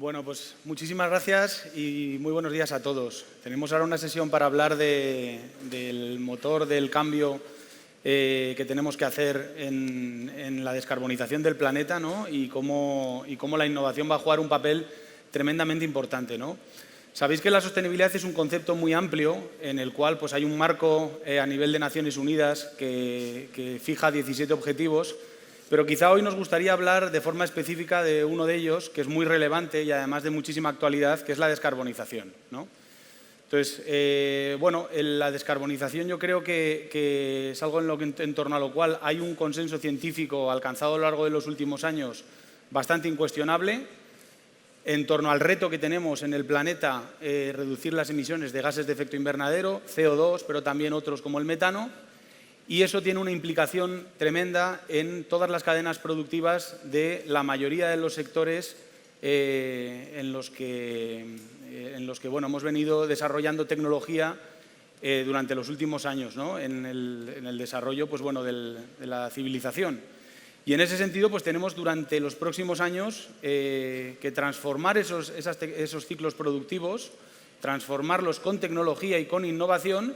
Bueno, pues muchísimas gracias y muy buenos días a todos. Tenemos ahora una sesión para hablar del motor del cambio que tenemos que hacer en la descarbonización del planeta, ¿no? y cómo la innovación va a jugar un papel tremendamente importante, ¿no? Sabéis que la sostenibilidad es un concepto muy amplio en el cual pues, hay un marco a nivel de Naciones Unidas que fija 17 objetivos, pero quizá hoy nos gustaría hablar de forma específica de uno de ellos, que es muy relevante y además de muchísima actualidad, que es la descarbonización, ¿no? Entonces, la descarbonización yo creo que es algo en torno a lo cual hay un consenso científico alcanzado a lo largo de los últimos años bastante incuestionable en torno al reto que tenemos en el planeta, reducir las emisiones de gases de efecto invernadero, CO2, pero también otros como el metano, y eso tiene una implicación tremenda en todas las cadenas productivas de la mayoría de los sectores en los que hemos venido desarrollando tecnología durante los últimos años, ¿no? en el desarrollo pues, de la civilización. Y en ese sentido pues, tenemos durante los próximos años que transformar esos ciclos productivos, transformarlos con tecnología y con innovación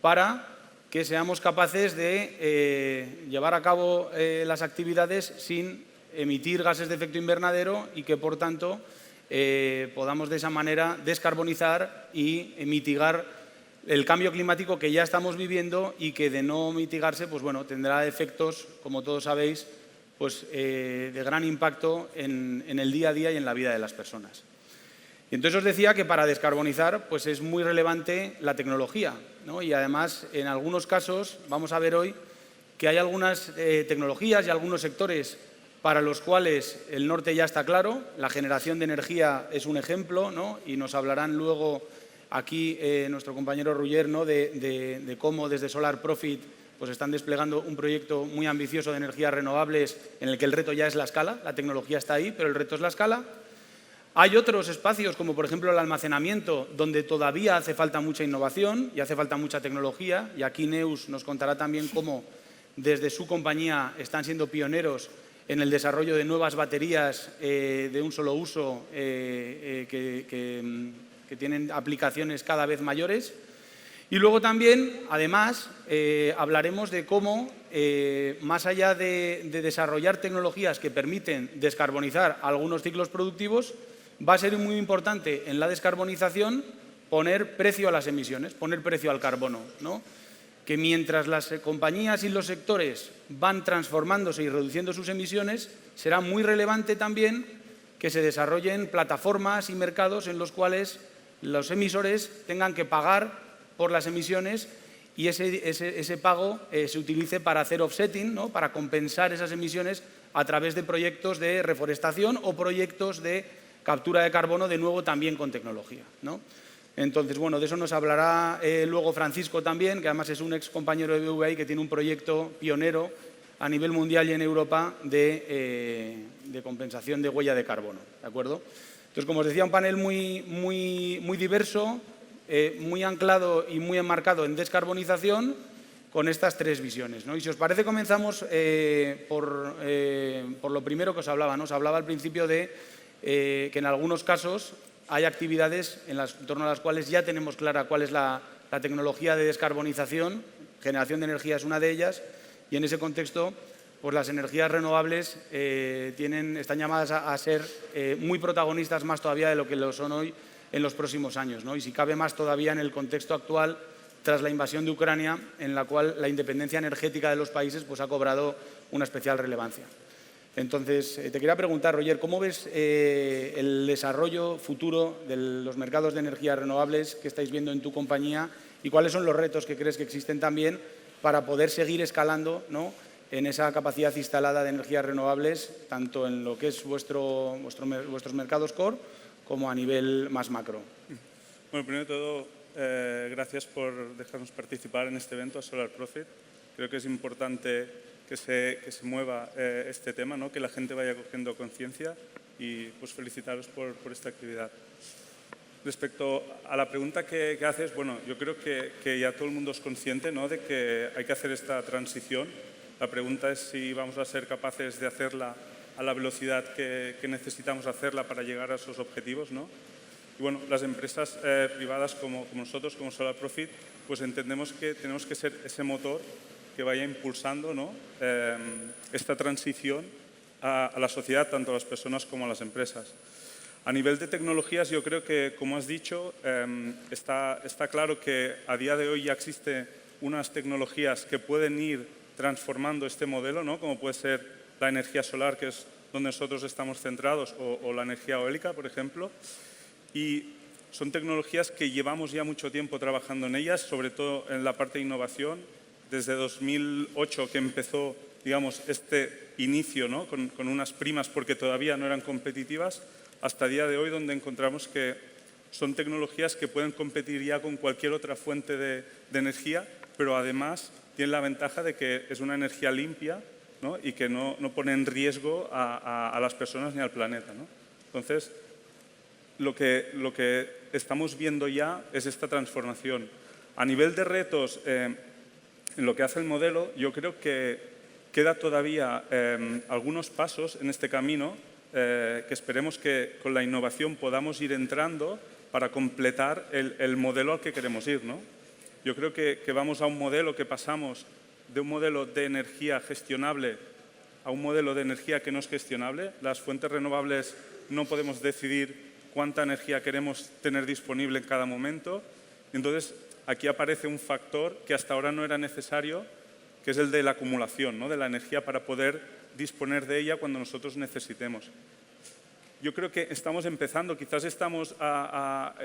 para que seamos capaces de llevar a cabo las actividades sin emitir gases de efecto invernadero y que, por tanto, podamos de esa manera descarbonizar y mitigar el cambio climático que ya estamos viviendo y que, de no mitigarse, pues, tendrá efectos, como todos sabéis, pues, de gran impacto en el día a día y en la vida de las personas. Y entonces os decía que para descarbonizar pues es muy relevante la tecnología, ¿no? Y además, en algunos casos, vamos a ver hoy que hay algunas tecnologías y algunos sectores para los cuales el norte ya está claro. La generación de energía es un ejemplo, ¿no? Y nos hablarán luego aquí nuestro compañero Ruller, ¿no? de cómo desde Solar Profit pues están desplegando un proyecto muy ambicioso de energías renovables en el que el reto ya es la escala. La tecnología está ahí, pero el reto es la escala. Hay otros espacios, como por ejemplo el almacenamiento, donde todavía hace falta mucha innovación y hace falta mucha tecnología, y aquí Neus nos contará también cómo desde su compañía están siendo pioneros en el desarrollo de nuevas baterías de un solo uso que tienen aplicaciones cada vez mayores. Y luego también, además, hablaremos de cómo, más allá de desarrollar tecnologías que permiten descarbonizar algunos ciclos productivos, va a ser muy importante en la descarbonización poner precio a las emisiones, poner precio al carbono, ¿no? Que mientras las compañías y los sectores van transformándose y reduciendo sus emisiones, será muy relevante también que se desarrollen plataformas y mercados en los cuales los emisores tengan que pagar por las emisiones y ese pago se utilice para hacer offsetting, ¿no? Para compensar esas emisiones a través de proyectos de reforestación o proyectos de captura de carbono, de nuevo también con tecnología, ¿no? Entonces, de eso nos hablará luego Francisco también, que además es un ex compañero de BVI que tiene un proyecto pionero a nivel mundial y en Europa de compensación de huella de carbono, ¿de acuerdo? Entonces, como os decía, un panel muy diverso, muy anclado y muy enmarcado en descarbonización con estas tres visiones, ¿no? Y si os parece, comenzamos por lo primero que os hablaba, ¿no? Os hablaba al principio de que en algunos casos hay actividades en torno a las cuales ya tenemos clara cuál es la tecnología de descarbonización. Generación de energía es una de ellas, y en ese contexto pues las energías renovables están llamadas a ser muy protagonistas, más todavía de lo que lo son hoy, en los próximos años, ¿no? Y si cabe más todavía en el contexto actual, tras la invasión de Ucrania, en la cual la independencia energética de los países pues, ha cobrado una especial relevancia. Entonces, te quería preguntar, Roger, ¿cómo ves el desarrollo futuro de los mercados de energías renovables que estáis viendo en tu compañía y cuáles son los retos que crees que existen también para poder seguir escalando, ¿no? en esa capacidad instalada de energías renovables, tanto en lo que es vuestros mercados core como a nivel más macro? Bueno, primero de todo, gracias por dejarnos participar en este evento, Solar Profit. Creo que es importante que se mueva este tema, ¿no? Que la gente vaya cogiendo conciencia y pues felicitaros por esta actividad. Respecto a la pregunta que haces, bueno, yo creo que ya todo el mundo es consciente, ¿no? de que hay que hacer esta transición. La pregunta es si vamos a ser capaces de hacerla a la velocidad que necesitamos hacerla para llegar a esos objetivos, ¿no? Y bueno, las empresas privadas como nosotros, como Solar Profit, pues entendemos que tenemos que ser ese motor que vaya impulsando, ¿no? Esta transición a la sociedad, tanto a las personas como a las empresas. A nivel de tecnologías, yo creo que, como has dicho, está claro que a día de hoy ya existen unas tecnologías que pueden ir transformando este modelo, ¿no? Como puede ser la energía solar, que es donde nosotros estamos centrados, o la energía eólica, por ejemplo. Y son tecnologías que llevamos ya mucho tiempo trabajando en ellas, sobre todo en la parte de innovación. Desde 2008 que empezó, digamos, este inicio, ¿no? con unas primas porque todavía no eran competitivas, hasta el día de hoy, donde encontramos que son tecnologías que pueden competir ya con cualquier otra fuente de energía, pero además tienen la ventaja de que es una energía limpia, ¿no? Y que no pone en riesgo a las personas ni al planeta, ¿no? Entonces, lo que estamos viendo ya es esta transformación. A nivel de retos, en lo que hace el modelo, yo creo que queda todavía algunos pasos en este camino que esperemos que con la innovación podamos ir entrando para completar el modelo al que queremos ir, ¿no? Yo creo que vamos a un modelo que pasamos de un modelo de energía gestionable a un modelo de energía que no es gestionable. Las fuentes renovables no podemos decidir cuánta energía queremos tener disponible en cada momento. Entonces, aquí aparece un factor que hasta ahora no era necesario, que es el de la acumulación, ¿no? De la energía para poder disponer de ella cuando nosotros necesitemos. Yo creo que estamos empezando, quizás estamos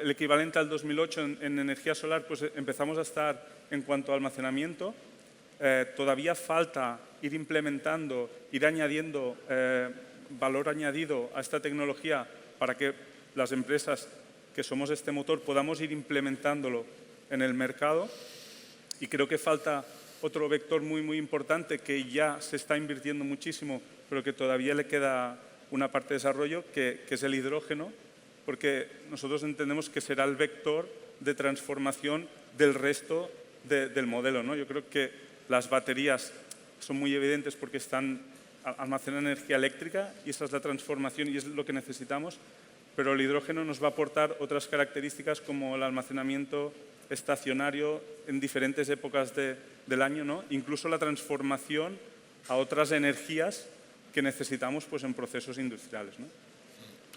el equivalente al 2008 en energía solar, pues empezamos a estar en cuanto a almacenamiento. Todavía falta ir implementando, ir añadiendo valor añadido a esta tecnología para que las empresas que somos este motor podamos ir implementándolo en el mercado. Y creo que falta otro vector muy, muy importante que ya se está invirtiendo muchísimo, pero que todavía le queda una parte de desarrollo, que es el hidrógeno, porque nosotros entendemos que será el vector de transformación del resto del modelo, ¿no? Yo creo que las baterías son muy evidentes porque almacenan energía eléctrica y esa es la transformación y es lo que necesitamos, pero el hidrógeno nos va a aportar otras características como el almacenamiento estacionario en diferentes épocas del año, ¿no? Incluso la transformación a otras energías que necesitamos pues, en procesos industriales, ¿no?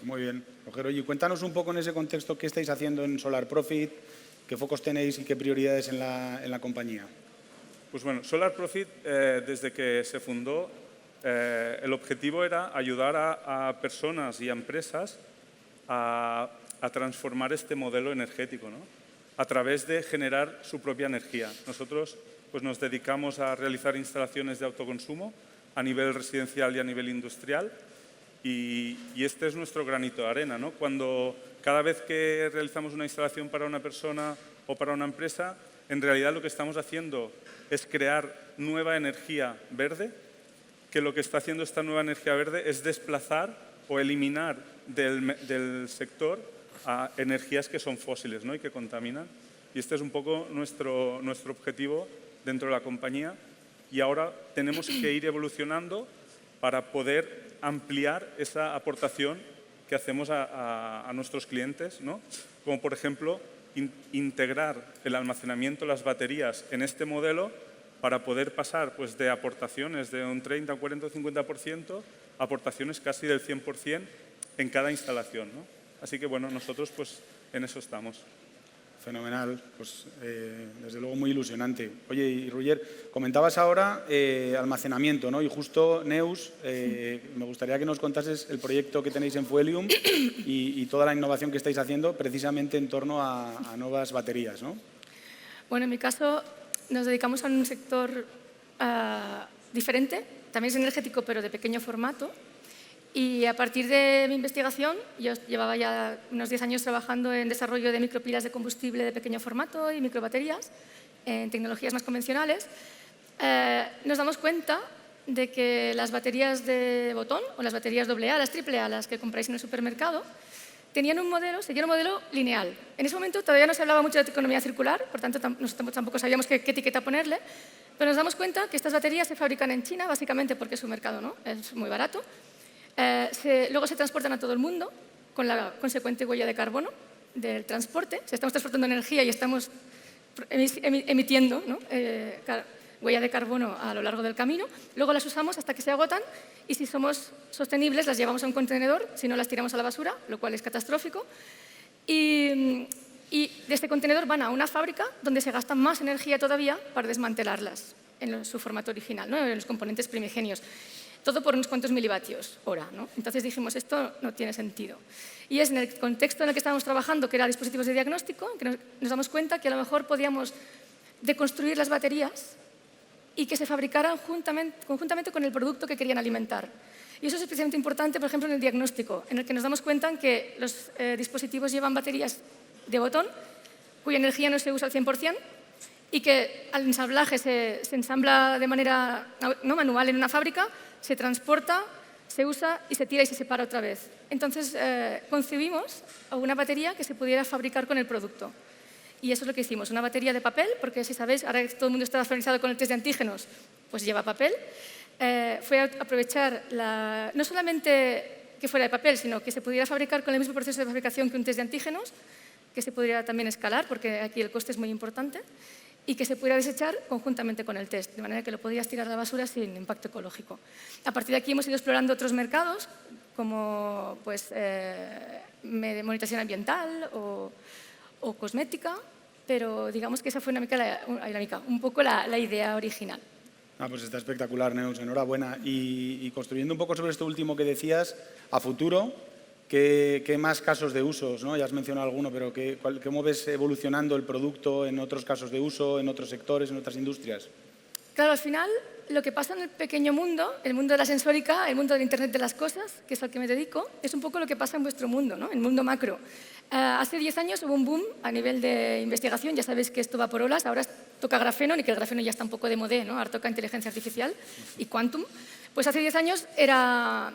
Muy bien, Roger. Oye, cuéntanos un poco en ese contexto qué estáis haciendo en Solar Profit, qué focos tenéis y qué prioridades en la compañía. Pues bueno, Solar Profit, desde que se fundó, el objetivo era ayudar a personas y a empresas a transformar este modelo energético, ¿no? A través de generar su propia energía. Nosotros pues, nos dedicamos a realizar instalaciones de autoconsumo a nivel residencial y a nivel industrial y este es nuestro granito de arena, ¿no? Cada vez que realizamos una instalación para una persona o para una empresa, en realidad lo que estamos haciendo es crear nueva energía verde, que lo que está haciendo esta nueva energía verde es desplazar o eliminar del sector a energías que son fósiles, ¿no? Y que contaminan. Y este es un poco nuestro objetivo dentro de la compañía. Y ahora tenemos que ir evolucionando para poder ampliar esa aportación que hacemos a nuestros clientes, ¿no? Como por ejemplo integrar el almacenamiento, las baterías en este modelo para poder pasar pues, de aportaciones de un 30, 40 o 50% a aportaciones casi del 100% en cada instalación, ¿no? Así que bueno, nosotros pues en eso estamos. Fenomenal, pues desde luego muy ilusionante. Oye, y Roger, comentabas ahora almacenamiento, ¿no? Y justo, Neus, me gustaría que nos contases el proyecto que tenéis en Fuelium y toda la innovación que estáis haciendo precisamente en torno a nuevas baterías, ¿no? Bueno, en mi caso nos dedicamos a un sector diferente, también es energético pero de pequeño formato. Y a partir de mi investigación, yo llevaba ya unos 10 años trabajando en desarrollo de micropilas de combustible de pequeño formato y microbaterías en tecnologías más convencionales, nos damos cuenta de que las baterías de botón o las baterías AA, las AAA, las que compráis en el supermercado, seguían un modelo lineal. En ese momento todavía no se hablaba mucho de economía circular, por tanto nosotros tampoco sabíamos qué etiqueta ponerle, pero nos damos cuenta que estas baterías se fabrican en China básicamente porque su mercado no es muy barato. Luego se transportan a todo el mundo con la consecuente huella de carbono del transporte. Si estamos transportando energía y estamos emitiendo, ¿no?, huella de carbono a lo largo del camino. Luego las usamos hasta que se agotan y si somos sostenibles las llevamos a un contenedor, si no las tiramos a la basura, lo cual es catastrófico. Y de este contenedor van a una fábrica donde se gasta más energía todavía para desmantelarlas en su formato original, ¿no?, en los componentes primigenios. Todo por unos cuantos milivatios hora, ¿no? Entonces dijimos, esto no tiene sentido. Y es en el contexto en el que estábamos trabajando, que era dispositivos de diagnóstico, que nos damos cuenta que a lo mejor podíamos deconstruir las baterías y que se fabricaran conjuntamente con el producto que querían alimentar. Y eso es especialmente importante, por ejemplo, en el diagnóstico, en el que nos damos cuenta que los dispositivos llevan baterías de botón, cuya energía no se usa al 100%, y que al ensamblaje se ensambla de manera no manual en una fábrica, se transporta, se usa y se tira y se separa otra vez. Entonces, concebimos una batería que se pudiera fabricar con el producto. Y eso es lo que hicimos, una batería de papel, porque si sabéis, ahora que todo el mundo está familiarizado con el test de antígenos, pues lleva papel. Fue aprovechar no solamente que fuera de papel, sino que se pudiera fabricar con el mismo proceso de fabricación que un test de antígenos, que se pudiera también escalar, porque aquí el coste es muy importante, y que se pudiera desechar conjuntamente con el test, de manera que lo podías tirar a la basura sin impacto ecológico. A partir de aquí hemos ido explorando otros mercados, como pues, monitorización ambiental o cosmética, pero digamos que esa fue un poco la idea original. Pues está espectacular, Neus, enhorabuena. Y construyendo un poco sobre esto último que decías, a futuro, ¿qué más casos de usos, ¿no? Ya has mencionado alguno, pero ¿cómo ves evolucionando el producto en otros casos de uso, en otros sectores, en otras industrias? Claro, al final, lo que pasa en el pequeño mundo, el mundo de la sensórica, el mundo del Internet de las cosas, que es al que me dedico, es un poco lo que pasa en vuestro mundo, ¿no?, el mundo macro. Hace 10 años hubo un boom a nivel de investigación, ya sabéis que esto va por olas, ahora toca grafeno, y que el grafeno ya está un poco de modé, ¿no?, ahora toca inteligencia artificial y quantum. Pues hace 10 años era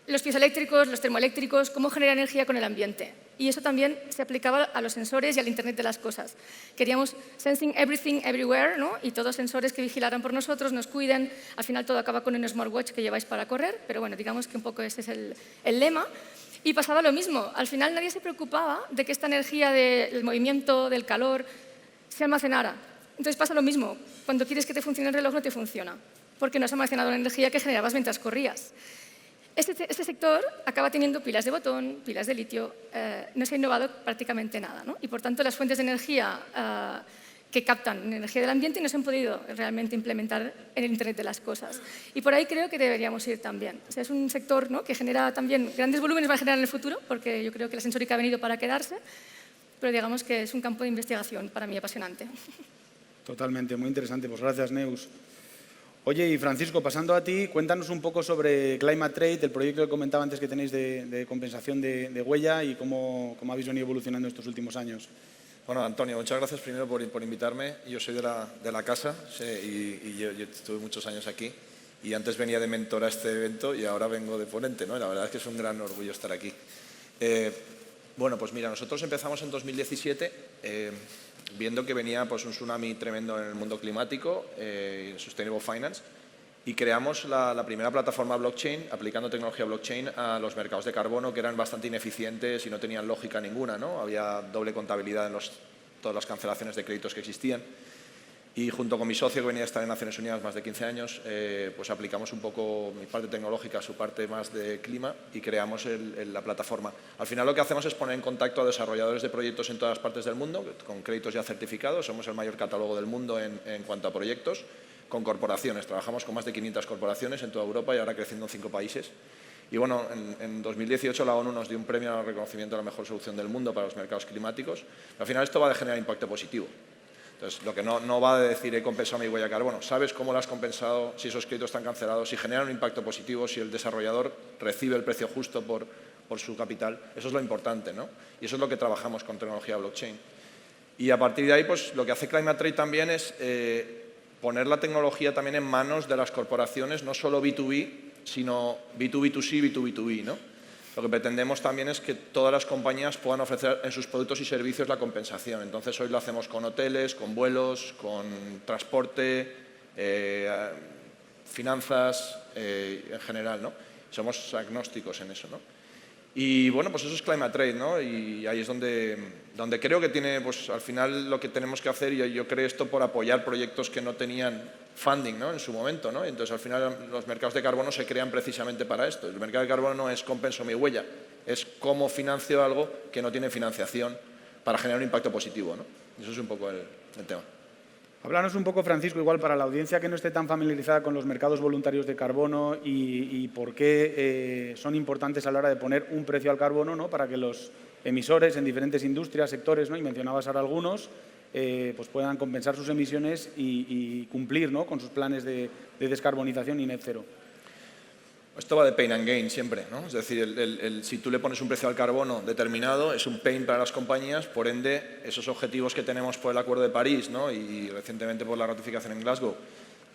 los piezoeléctricos, los termoeléctricos, cómo generar energía con el ambiente. Y eso también se aplicaba a los sensores y al Internet de las cosas. Queríamos sensing everything, everywhere, ¿no?, y todos sensores que vigilaran por nosotros, nos cuiden. Al final todo acaba con un smartwatch que lleváis para correr, pero bueno, digamos que un poco ese es el lema. Y pasaba lo mismo. Al final nadie se preocupaba de que esta energía del movimiento, del calor, se almacenara. Entonces pasa lo mismo. Cuando quieres que te funcione el reloj no te funciona, porque no has almacenado la energía que generabas mientras corrías. Este sector acaba teniendo pilas de botón, pilas de litio, no se ha innovado prácticamente nada, ¿no? Y por tanto las fuentes de energía que captan energía del ambiente no se han podido realmente implementar en el Internet de las cosas. Y por ahí creo que deberíamos ir también. O sea, es un sector, ¿no?, que genera también grandes volúmenes, va a generar en el futuro, porque yo creo que la sensórica ha venido para quedarse, pero digamos que es un campo de investigación para mí apasionante. Totalmente, muy interesante. Pues gracias, Neus. Oye, y Francisco, pasando a ti, cuéntanos un poco sobre Climate Trade, el proyecto que comentaba antes que tenéis de compensación de huella y cómo habéis venido evolucionando estos últimos años. Bueno, Antonio, muchas gracias primero por invitarme. Yo soy de la casa y yo estuve muchos años aquí y antes venía de mentor a este evento y ahora vengo de ponente, ¿no? Y la verdad es que es un gran orgullo estar aquí. Bueno, pues mira, nosotros empezamos en 2017 viendo que venía pues, un tsunami tremendo en el mundo climático, Sustainable Finance, y creamos la primera plataforma blockchain, aplicando tecnología blockchain a los mercados de carbono que eran bastante ineficientes y no tenían lógica ninguna, ¿no? Había doble contabilidad en todas las cancelaciones de créditos que existían. Y junto con mi socio, que venía a estar en Naciones Unidas más de 15 años, pues aplicamos un poco mi parte tecnológica, su parte más de clima y creamos la plataforma. Al final lo que hacemos es poner en contacto a desarrolladores de proyectos en todas partes del mundo, con créditos ya certificados. Somos el mayor catálogo del mundo en cuanto a proyectos, con corporaciones. Trabajamos con más de 500 corporaciones en toda Europa y ahora creciendo en 5 países. Y bueno, en 2018 la ONU nos dio un premio al reconocimiento de la mejor solución del mundo para los mercados climáticos. Al final esto va a generar impacto positivo. Entonces, lo que no va a decir he compensado mi huella de carbono, sabes cómo lo has compensado, si esos créditos están cancelados, si generan un impacto positivo, si el desarrollador recibe el precio justo por su capital. Eso es lo importante, ¿no? Y eso es lo que trabajamos con tecnología blockchain. Y a partir de ahí, pues lo que hace Climate Trade también es poner la tecnología también en manos de las corporaciones, no solo B2B, sino B2B2C, B2B2B, ¿no? Lo que pretendemos también es que todas las compañías puedan ofrecer en sus productos y servicios la compensación. Entonces, hoy lo hacemos con hoteles, con vuelos, con transporte, finanzas en general, ¿no? somos agnósticos en eso, ¿no? Y bueno, pues eso es Climate Trade, ¿no? Y ahí es donde creo que tiene, pues al final lo que tenemos que hacer, y yo creo esto por apoyar proyectos que no tenían funding, ¿no? En su momento, ¿no? Entonces al final los mercados de carbono se crean precisamente para esto. El mercado de carbono no es compenso mi huella, es cómo financio algo que no tiene financiación para generar un impacto positivo, ¿no? Eso es un poco el tema. Háblanos un poco, Francisco, igual para la audiencia que no esté tan familiarizada con los mercados voluntarios de carbono y por qué son importantes a la hora de poner un precio al carbono, ¿no? Para que los emisores en diferentes industrias, sectores, ¿no? Y mencionabas ahora algunos, pues puedan compensar sus emisiones y cumplir, ¿no? Con sus planes de descarbonización y net cero. Esto va de pain and gain siempre, ¿no? Es decir, si tú le pones un precio al carbono determinado, es un pain para las compañías, por ende, esos objetivos que tenemos por el Acuerdo de París, ¿no? Y recientemente por la ratificación en Glasgow,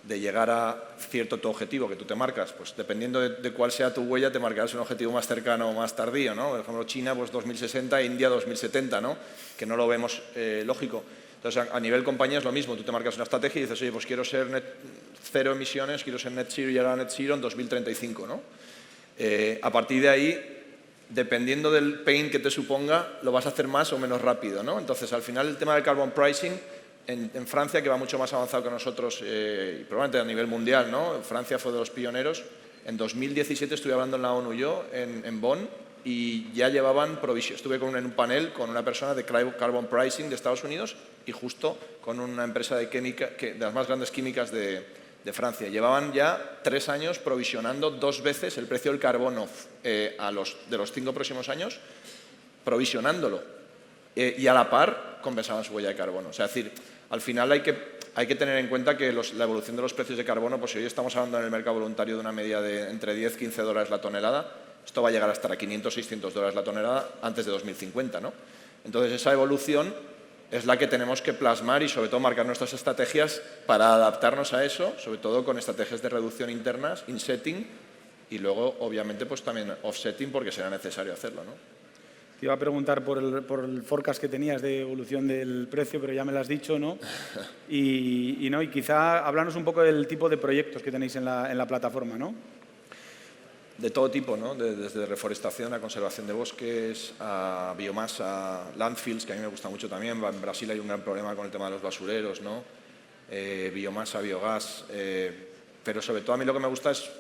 de llegar a cierto tu objetivo que tú te marcas, pues dependiendo de cuál sea tu huella, te marcarás un objetivo más cercano o más tardío, ¿no? Por ejemplo, China, pues 2060, India 2070, ¿no? Que no lo vemos lógico. Entonces, a nivel compañía es lo mismo. Tú te marcas una estrategia y dices, oye, pues quiero ser cero emisiones, quiero ser net zero y llegar a net zero en 2035, ¿no? A partir de ahí, dependiendo del pain que te suponga, lo vas a hacer más o menos rápido, ¿no? Entonces, al final, el tema del carbon pricing, en Francia, que va mucho más avanzado que nosotros, y probablemente a nivel mundial, ¿no? Francia fue de los pioneros. En 2017 estuve hablando en la ONU yo, en Bonn, y ya llevaban provisión. Estuve en un panel con una persona de carbon pricing de Estados Unidos y justo con una empresa de las más grandes químicas de Francia. Llevaban ya 3 años provisionando 2 veces el precio del carbono de los 5 próximos años, provisionándolo. Y a la par compensaban su huella de carbono. O sea, es decir, al final hay que tener en cuenta que la evolución de los precios de carbono, pues si hoy estamos hablando en el mercado voluntario de una media de entre 10 y 15 dólares la tonelada, esto va a llegar hasta a 500, 600 dólares la tonelada antes de 2050, ¿no? Entonces, esa evolución es la que tenemos que plasmar y, sobre todo, marcar nuestras estrategias para adaptarnos a eso, sobre todo con estrategias de reducción internas, insetting, y luego, obviamente, pues también offsetting, porque será necesario hacerlo, ¿no? Te iba a preguntar por el forecast que tenías de evolución del precio, pero ya me lo has dicho, ¿no? Y quizá háblanos un poco del tipo de proyectos que tenéis en la plataforma, ¿no? De todo tipo, ¿no? Desde reforestación a conservación de bosques, a biomasa, landfills, que a mí me gusta mucho también. En Brasil hay un gran problema con el tema de los basureros, ¿no? Biomasa, biogás, pero sobre todo a mí lo que me gusta es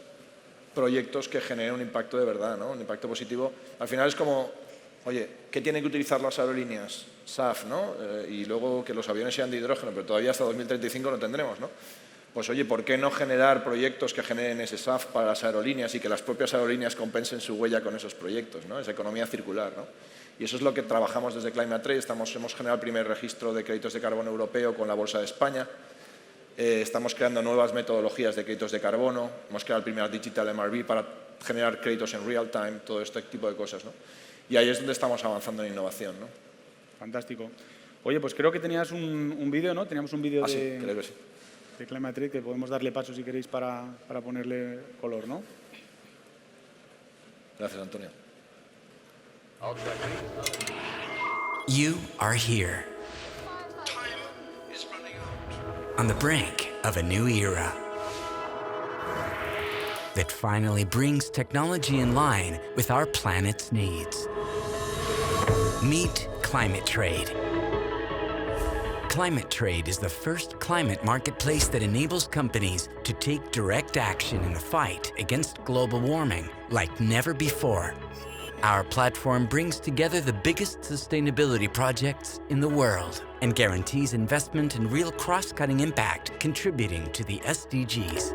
proyectos que generen un impacto de verdad, ¿no? Un impacto positivo. Al final es como, oye, ¿qué tienen que utilizar las aerolíneas? SAF, ¿no? Y luego que los aviones sean de hidrógeno, pero todavía hasta 2035 no tendremos, ¿no? Pues oye, ¿por qué no generar proyectos que generen ese SAF para las aerolíneas y que las propias aerolíneas compensen su huella con esos proyectos, ¿no? Esa economía circular, ¿no? Y eso es lo que trabajamos desde Climate Trade. Hemos generado el primer registro de créditos de carbono europeo con la Bolsa de España. Estamos creando nuevas metodologías de créditos de carbono. Hemos creado el primer Digital MRV para generar créditos en real time, todo este tipo de cosas, ¿no? Y ahí es donde estamos avanzando en innovación, ¿no? Fantástico. Oye, pues creo que tenías un vídeo, ¿no? Teníamos un vídeo sí, creo que sí. De Climate Trade, que podemos darle paso si queréis para ponerle color, ¿no? Gracias, Antonio. You are here. On the brink of a new era that finally brings technology in line with our planet's needs. Meet Climate Trade. Climate Trade is the first climate marketplace that enables companies to take direct action in the fight against global warming like never before. Our platform brings together the biggest sustainability projects in the world and guarantees investment and real cross-cutting impact contributing to the SDGs.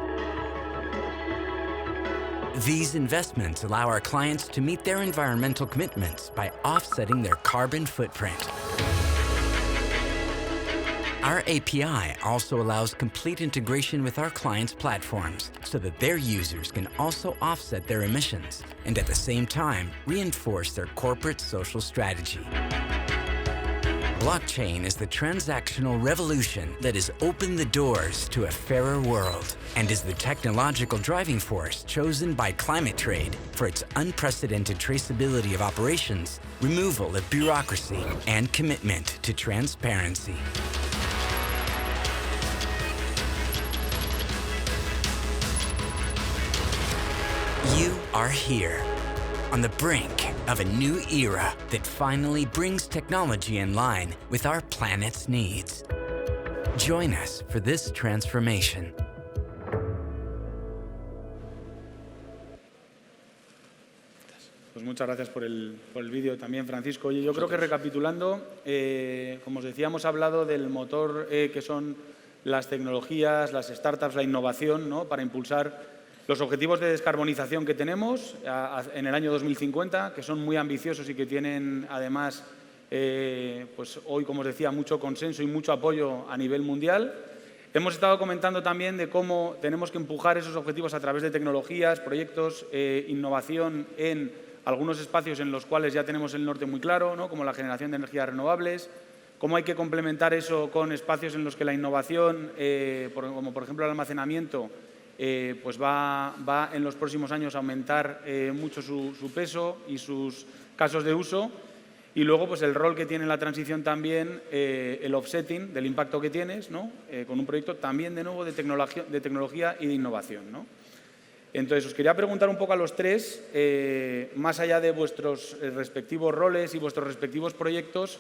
These investments allow our clients to meet their environmental commitments by offsetting their carbon footprint. Our API also allows complete integration with our clients' platforms so that their users can also offset their emissions and at the same time reinforce their corporate social strategy. Blockchain is the transactional revolution that has opened the doors to a fairer world and is the technological driving force chosen by Climate Trade for its unprecedented traceability of operations, removal of bureaucracy, and commitment to transparency. You are here, on the brink of a new era that finally brings technology in line with our planet's needs. Join us for this transformation. Pues muchas gracias por el vídeo también, Francisco. Oye, yo creo que recapitulando, como os decía, hemos hablado del motor que son las tecnologías, las startups, la innovación, ¿no?, para impulsar los objetivos de descarbonización que tenemos en el año 2050, que son muy ambiciosos y que tienen, además, pues hoy, como os decía, mucho consenso y mucho apoyo a nivel mundial. Hemos estado comentando también de cómo tenemos que empujar esos objetivos a través de tecnologías, proyectos, innovación en algunos espacios en los cuales ya tenemos el norte muy claro, ¿no?, como la generación de energías renovables, cómo hay que complementar eso con espacios en los que la innovación, como por ejemplo el almacenamiento, pues va en los próximos años a aumentar mucho su peso y sus casos de uso. Y luego, pues el rol que tiene la transición también, el offsetting del impacto que tienes, ¿no?, con un proyecto también, de nuevo, de tecnología y de innovación, ¿no? Entonces, os quería preguntar un poco a los tres, más allá de vuestros respectivos roles y vuestros respectivos proyectos,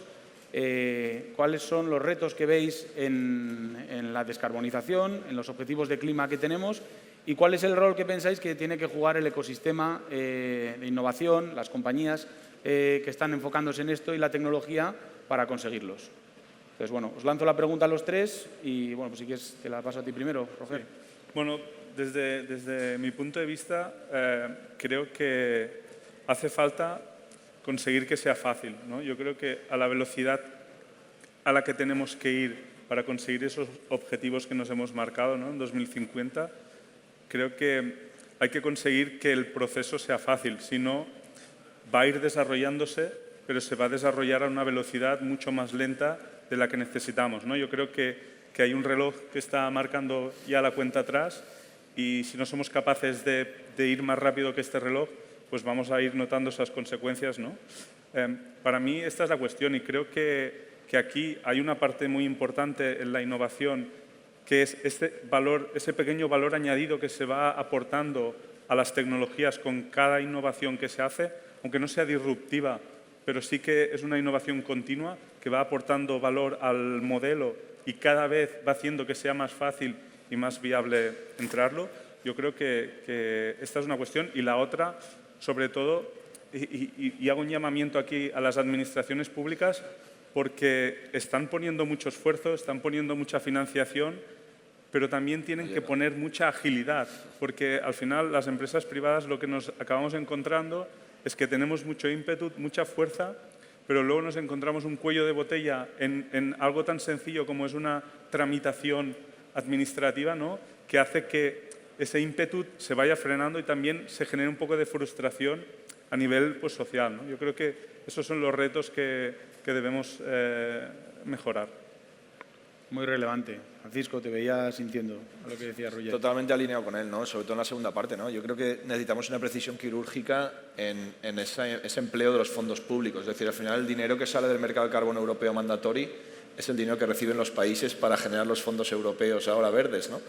cuáles son los retos que veis en la descarbonización, en los objetivos de clima que tenemos, y cuál es el rol que pensáis que tiene que jugar el ecosistema de innovación, las compañías que están enfocándose en esto y la tecnología para conseguirlos. Entonces, bueno, os lanzo la pregunta a los tres y, bueno, pues si quieres te la paso a ti primero, Roger. Bueno, desde mi punto de vista, creo que hace falta conseguir que sea fácil, ¿no? Yo creo que a la velocidad a la que tenemos que ir para conseguir esos objetivos que nos hemos marcado, ¿no?, en 2050, creo que hay que conseguir que el proceso sea fácil. Si no, va a ir desarrollándose, pero se va a desarrollar a una velocidad mucho más lenta de la que necesitamos, ¿no? Yo creo que hay un reloj que está marcando ya la cuenta atrás y si no somos capaces de ir más rápido que este reloj, pues vamos a ir notando esas consecuencias, ¿no? Para mí esta es la cuestión y creo que aquí hay una parte muy importante en la innovación que es ese pequeño valor añadido que se va aportando a las tecnologías con cada innovación que se hace, aunque no sea disruptiva, pero sí que es una innovación continua que va aportando valor al modelo y cada vez va haciendo que sea más fácil y más viable entrarlo. Yo creo que esta es una cuestión. Y la otra, sobre todo, y hago un llamamiento aquí a las administraciones públicas, porque están poniendo mucho esfuerzo, están poniendo mucha financiación, pero también tienen que poner mucha agilidad, porque al final las empresas privadas lo que nos acabamos encontrando es que tenemos mucho ímpetu, mucha fuerza, pero luego nos encontramos un cuello de botella en algo tan sencillo como es una tramitación administrativa, ¿no?, que hace que ese ímpetu se vaya frenando y también se genere un poco de frustración a nivel, pues, social, ¿no? Yo creo que esos son los retos que debemos mejorar. Muy relevante. Francisco, te veía sintiendo a lo que decía Roger. Totalmente alineado con él, ¿no? Sobre todo en la segunda parte, ¿no? Yo creo que necesitamos una precisión quirúrgica en ese empleo de los fondos públicos. Es decir, al final el dinero que sale del mercado de carbono europeo mandatory es el dinero que reciben los países para generar los fondos europeos ahora verdes, ¿no?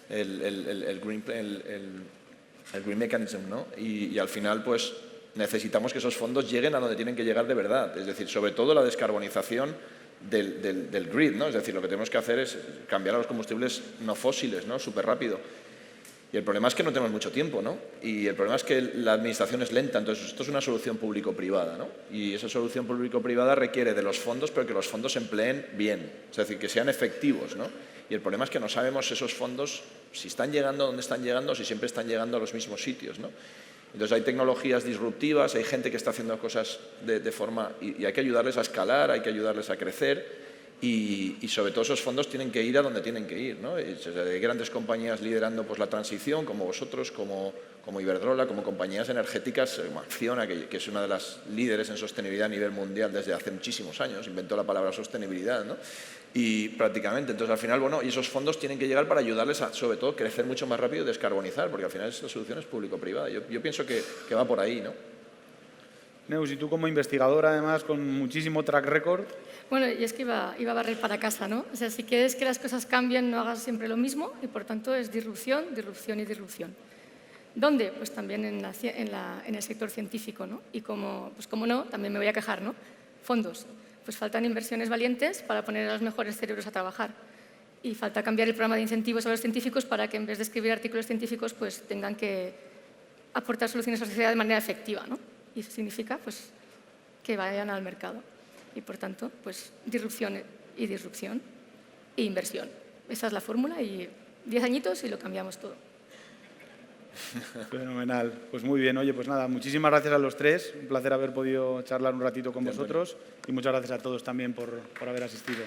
El Green Mechanism, ¿no? Y al final, pues, necesitamos que esos fondos lleguen a donde tienen que llegar de verdad. Es decir, sobre todo la descarbonización del grid, ¿no? Es decir, lo que tenemos que hacer es cambiar a los combustibles no fósiles, ¿no?, súper rápido. Y el problema es que no tenemos mucho tiempo, ¿no? Y el problema es que la administración es lenta. Entonces, esto es una solución público-privada, ¿no? Y esa solución público-privada requiere de los fondos, pero que los fondos se empleen bien. Es decir, que sean efectivos, ¿no? Y el problema es que no sabemos esos fondos si están llegando, dónde están llegando, o si siempre están llegando a los mismos sitios, ¿no? Entonces, hay tecnologías disruptivas, hay gente que está haciendo cosas de forma... Y hay que ayudarles a escalar, hay que ayudarles a crecer y sobre todo esos fondos tienen que ir a donde tienen que ir, ¿no? Hay grandes compañías liderando, pues, la transición, como vosotros, como Iberdrola, como compañías energéticas, como Acciona, que es una de las líderes en sostenibilidad a nivel mundial desde hace muchísimos años, inventó la palabra sostenibilidad, ¿no? Y prácticamente, entonces al final, bueno, y esos fondos tienen que llegar para ayudarles a, sobre todo, crecer mucho más rápido y descarbonizar, porque al final la solución es público-privada. Yo pienso que va por ahí, ¿no? Neus, y tú como investigadora, además, con muchísimo track record. Bueno, y es que iba a barrer para casa, ¿no? O sea, si quieres que las cosas cambien, no hagas siempre lo mismo y, por tanto, es disrupción, disrupción y disrupción. ¿Dónde? Pues también en el sector científico, ¿no? Y como no, también me voy a quejar, ¿no? Fondos. Pues faltan inversiones valientes para poner a los mejores cerebros a trabajar. Y falta cambiar el programa de incentivos a los científicos para que en vez de escribir artículos científicos pues tengan que aportar soluciones a la sociedad de manera efectiva, ¿no? Y eso significa pues, que vayan al mercado. Y por tanto, pues disrupción e inversión. Esa es la fórmula y 10 añitos y lo cambiamos todo. Fenomenal. Pues muy bien. Oye, pues nada, muchísimas gracias a los tres. Un placer haber podido charlar un ratito con vosotros y muchas gracias a todos también por haber asistido.